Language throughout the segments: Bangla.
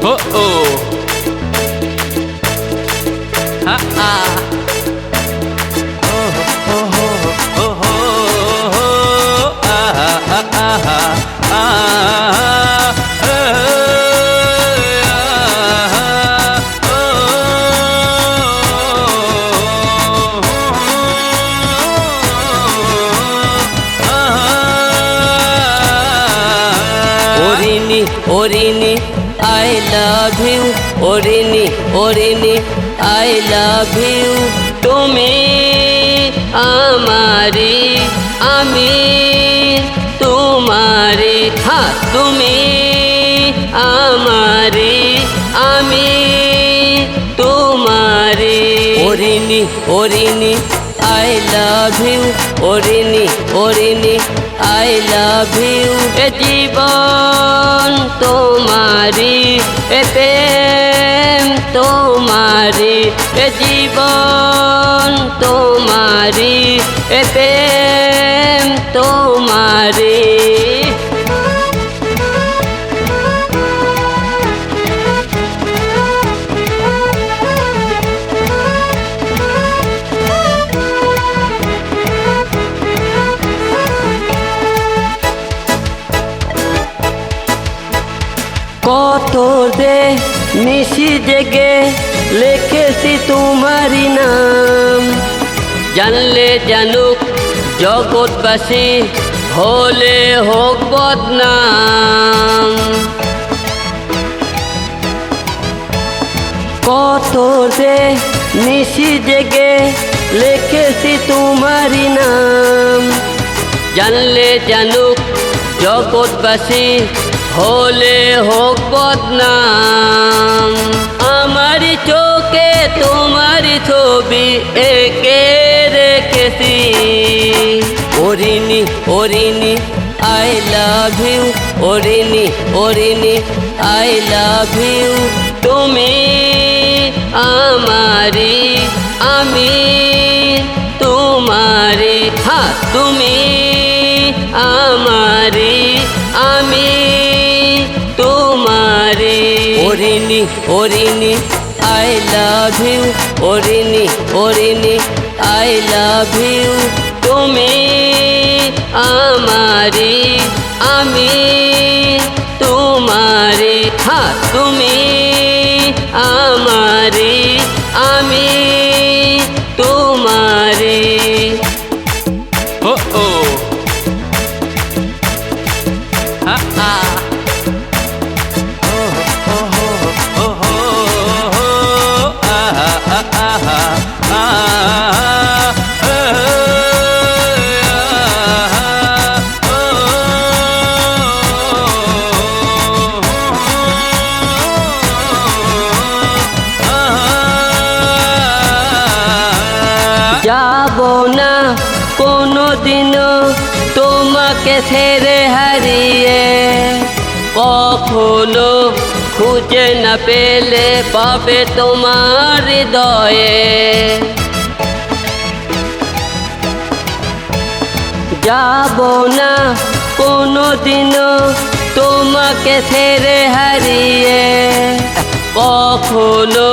Oh oh. Ha ha. Oh oh oh oh oh. Ah ah ah ah ah. Orini, Orini, I love you. Orini, Orini, I love you. তুমি আমারি, আমি তোমারি। হ্যাঁ, তুমি আমারি, আমি তোমারি। Orini, Orini, I love you. Orini, Orini, I love you. এ জীবন তোমারি, এ প্রেম তোমারি, এ জীবন তোমারি, এ প্রেম তোমারি। কত যে নিশি জেগে লিখেছি তোমারই নাম, জানলে জানুক জগৎবাসী, হলে হোক বদনাম। কত যে নিশি জেগে লিখেছি তোমারই নাম, জানলে জানুক জগৎবাসী, হলে হোক বদনাম। আমারি চোখে তোমারি ছবি এঁকে রেখেছি। Orini, Orini, I love you. Orini, Orini, I love you. তুমি আমারি, আমি তোমারি। হ্যাঁ, তুমি আমারি, আমি তোমারি। Orini, Orini, I love you. Orini, Orini, I love you. তুমি আমারি, আমি তোমারি। হ্যাঁ, তুমি আমারি, আমি তোমারি। Oh oh. Ha ha. যাব না কোনোদিনও তোমাকে ছেড়ে হারিয়ে, কখনো খুঁজে না পেলে পাবে তোমার হৃদয়ে। যাব না কোনোদিনও তোমাকে ছেড়ে হারিয়ে, কখনো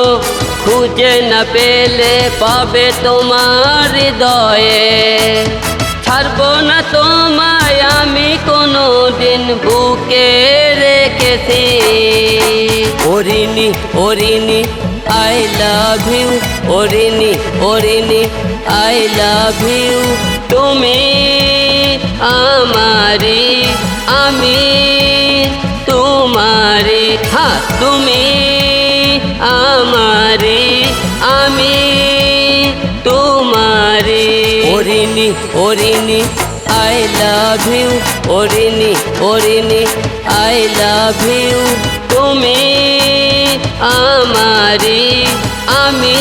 খুঁজে না পেলে পাবে তোমার হৃদয়ে। ছাড়বো না তোমায় আমি কোনো দিন বুকে রেখেছি। Orini, Orini, I love you. Orini, Orini, I love you. তুমি আমারি, আমি তোমারি। হ্যাঁ, তুমি আমারি, আমি তোমারি। Orini, Orini, I love you. Orini, Orini, I love you. তুমি আমারি, আমি